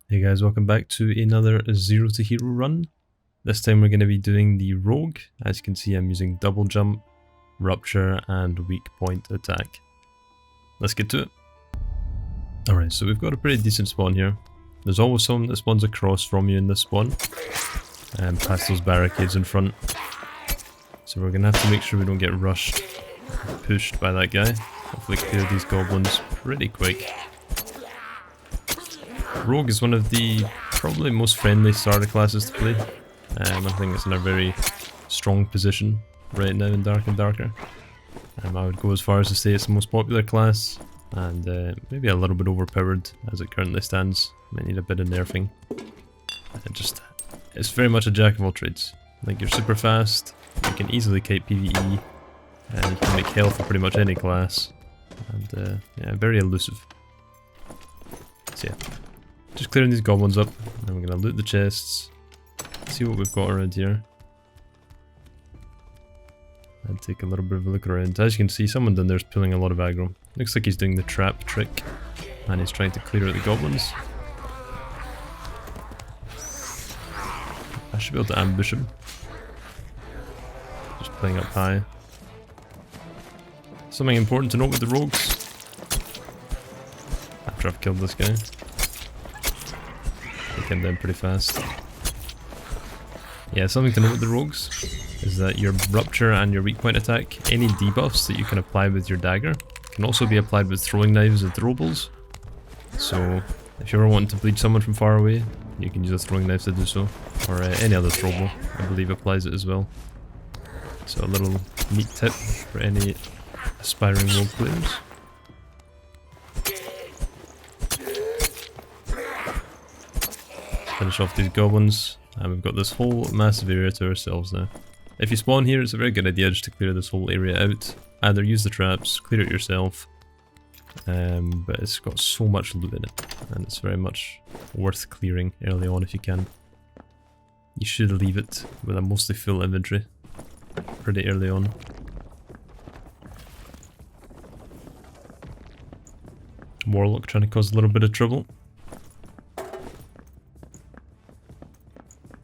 Hey guys, welcome back to another Zero to Hero run. This time we're going to be doing the Rogue. As you can see, I'm using double jump, rupture and weak point attack. Let's get to it. Alright, so we've got a pretty decent spawn here. There's always someone that spawns across from you in this spawn, and past those barricades in front. So we're going to have to make sure we don't get rushed, pushed by that guy. Hopefully clear these goblins pretty quick. Rogue is one of the probably most friendly starter classes to play. I think it's in a very strong position right now in Dark and Darker. I would go as far as to say it's the most popular class, and maybe a little bit overpowered as it currently stands. Might need a bit of nerfing. It's very much a jack of all trades. Like, you're super fast, you can easily kite PvE, and you can make health for pretty much any class, and yeah, very elusive. So yeah. Just clearing these goblins up, and we're going to loot the chests, see what we've got around here, and take a little bit of a look around. As you can see, someone down there is pulling a lot of aggro. Looks like he's doing the trap trick, and he's trying to clear out the goblins. I should be able to ambush him. Just playing up high. Something important to note with the rogues, after I've killed this guy. Take him down pretty fast. Yeah, something to note with the rogues is that your rupture and your weak point attack, any debuffs that you can apply with your dagger, can also be applied with throwing knives and throwables. So if you ever want to bleed someone from far away, you can use a throwing knife to do so, or any other throwable, I believe, applies it as well. So a little neat tip for any aspiring rogue players. Finish off these goblins, and we've got this whole massive area to ourselves now. If you spawn here, it's a very good idea just to clear this whole area out. Either use the traps, clear it yourself, but it's got so much loot in it, and it's very much worth clearing early on if you can. You should leave it with a mostly full inventory pretty early on. Warlock trying to cause a little bit of trouble.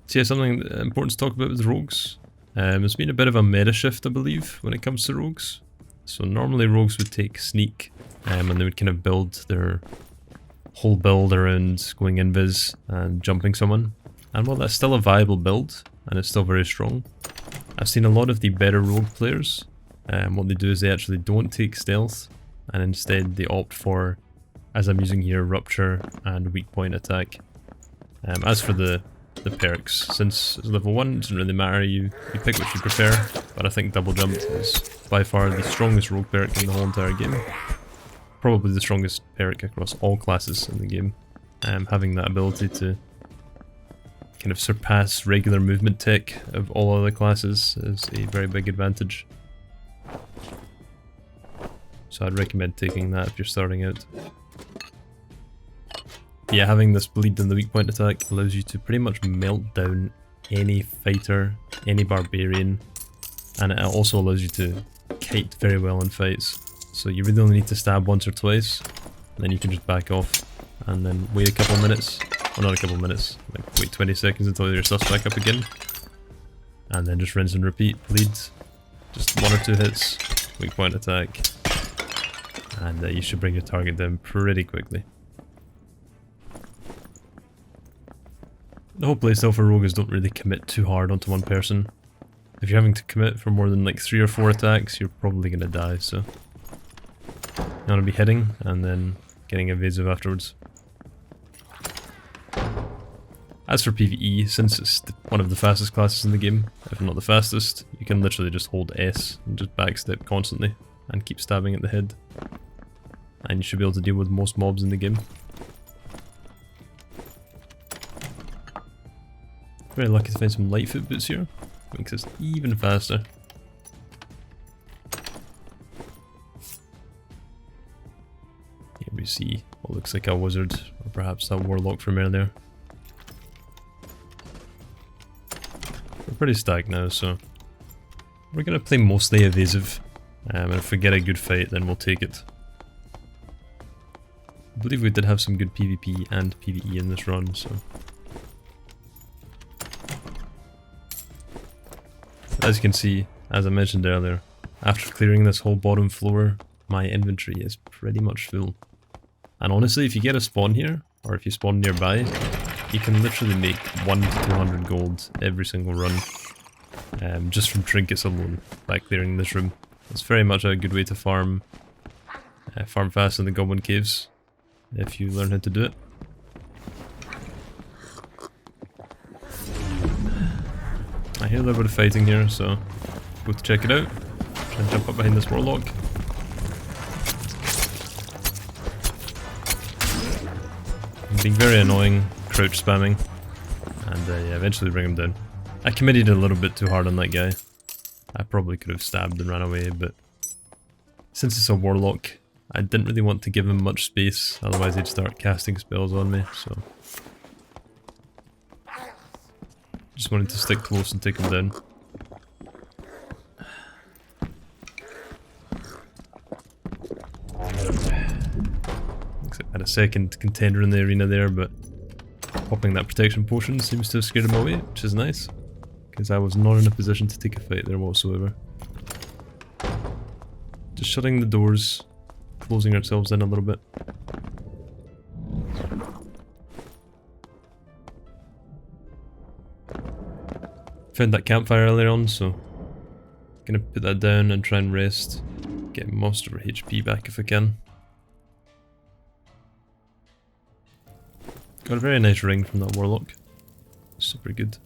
So yeah, something important to talk about with rogues. There's been a bit of a meta shift, I believe, when it comes to rogues. So normally rogues would take sneak, and they would kind of build their whole build around going invis and jumping someone. And while that's still a viable build, and it's still very strong, I've seen a lot of the better rogue players, what they do is they actually don't take stealth, and instead they opt for, as I'm using here, rupture and weak point attack. As for the perks, since it's level 1, it doesn't really matter, you pick what you prefer, but I think double jump is by far the strongest rogue perk in the whole entire game. Probably the strongest perk across all classes in the game. Having that ability to kind of surpass regular movement tech of all other classes is a very big advantage. So I'd recommend taking that if you're starting out. Yeah, having this bleed and the weak point attack allows you to pretty much melt down any fighter, any barbarian, and it also allows you to kite very well in fights. So you really only need to stab once or twice, and then you can just back off, and then wait a couple minutes, well not a couple minutes, like wait 20 seconds until your stuff's back up again, and then just rinse and repeat, bleed, just 1 or 2 hits, weak point attack, and you should bring your target down pretty quickly. The whole playstyle for rogue is don't really commit too hard onto one person. If you're having to commit for more than like 3 or 4 attacks, you're probably going to die, so you want to be hitting and then getting evasive afterwards. As for PvE, since it's one of the fastest classes in the game, if not the fastest, you can literally just hold S and just backstep constantly and keep stabbing at the head. And you should be able to deal with most mobs in the game. Very lucky to find some Lightfoot boots here, makes us even faster. Here we see what looks like a wizard, or perhaps a warlock from earlier. We're pretty stacked now, so we're going to play mostly evasive, and if we get a good fight then we'll take it. believe we did have some good PvP and PvE in this run, so... As you can see, as I mentioned earlier, after clearing this whole bottom floor, my inventory is pretty much full. And honestly, if you get a spawn here, or if you spawn nearby, you can literally make 100 to 200 gold every single run, just from trinkets alone, by clearing this room. It's very much a good way to farm fast in the Goblin Caves, if you learn how to do it. I hear a little bit of fighting here, so go to check it out. Try and jump up behind this warlock. I'm being very annoying, crouch spamming, and yeah, eventually bring him down. I committed a little bit too hard on that guy. I probably could have stabbed and ran away, but since it's a warlock, I didn't really want to give him much space, otherwise he'd start casting spells on me, so... Just wanted to stick close and take him down. Looks like I had a second contender in the arena there, but popping that protection potion seems to have scared him away, which is nice, because I was not in a position to take a fight there whatsoever. Just shutting the doors, closing ourselves in a little bit. Found that campfire earlier on, so gonna put that down and try and rest. Get most of our HP back if I can. Got a very nice ring from that warlock. Super good.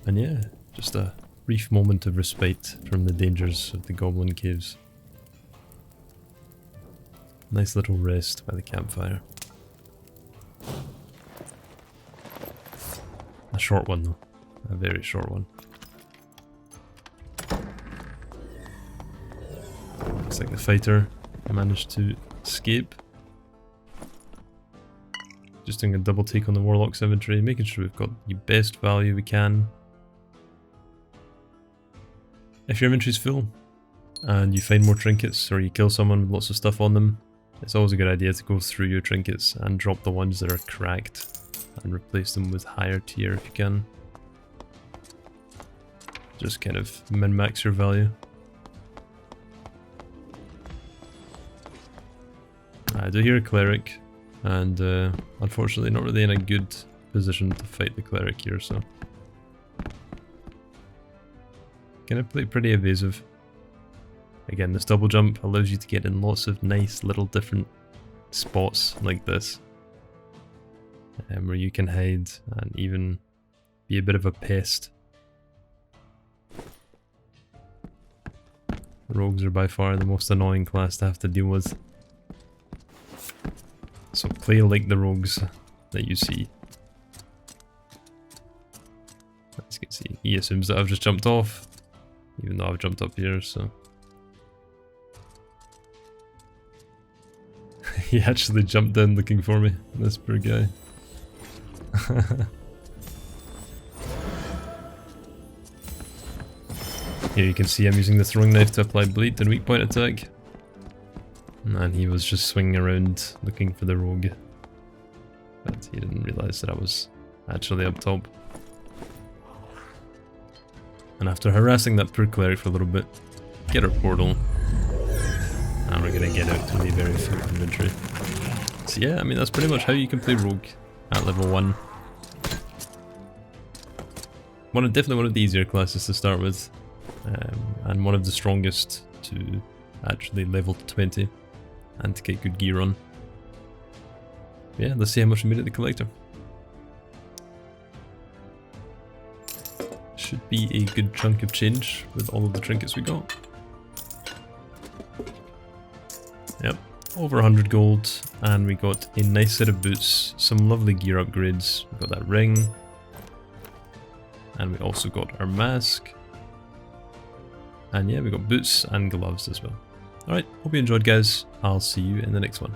And yeah, just a brief moment of respite from the dangers of the Goblin Caves. Nice little rest by the campfire. A short one though, a very short one. Looks like the fighter managed to escape. Just doing a double take on the warlock's inventory, making sure we've got the best value we can. If your inventory's full and you find more trinkets or you kill someone with lots of stuff on them, it's always a good idea to go through your trinkets and drop the ones that are cracked and replace them with higher tier if you can. Just kind of min-max your value. I do hear a cleric, and unfortunately not really in a good position to fight the cleric here, so... Gonna play pretty evasive. Again, this double jump allows you to get in lots of nice little different spots like this. Where you can hide and even be a bit of a pest. Rogues are by far the most annoying class to have to deal with. So play like the rogues that you see. As you can see, he assumes that I've just jumped off, even though I've jumped up here, so... He actually jumped down looking for me, this poor guy. Here you can see I'm using the throwing knife to apply bleed and weak point attack. And he was just swinging around looking for the rogue. But he didn't realise that I was actually up top. And after harassing that poor cleric for a little bit, get our portal. And we're gonna get out to the very full inventory. So yeah, I mean that's pretty much how you can play rogue at level 1. Definitely one of the easier classes to start with, and one of the strongest to actually level to 20 and to get good gear on. Yeah, let's see how much we made at the collector. Should be a good chunk of change with all of the trinkets we got. Yep, over 100 gold, and we got a nice set of boots, some lovely gear upgrades. We got that ring, and we also got our mask. And yeah, we got boots and gloves as well. Alright, hope you enjoyed guys. I'll see you in the next one.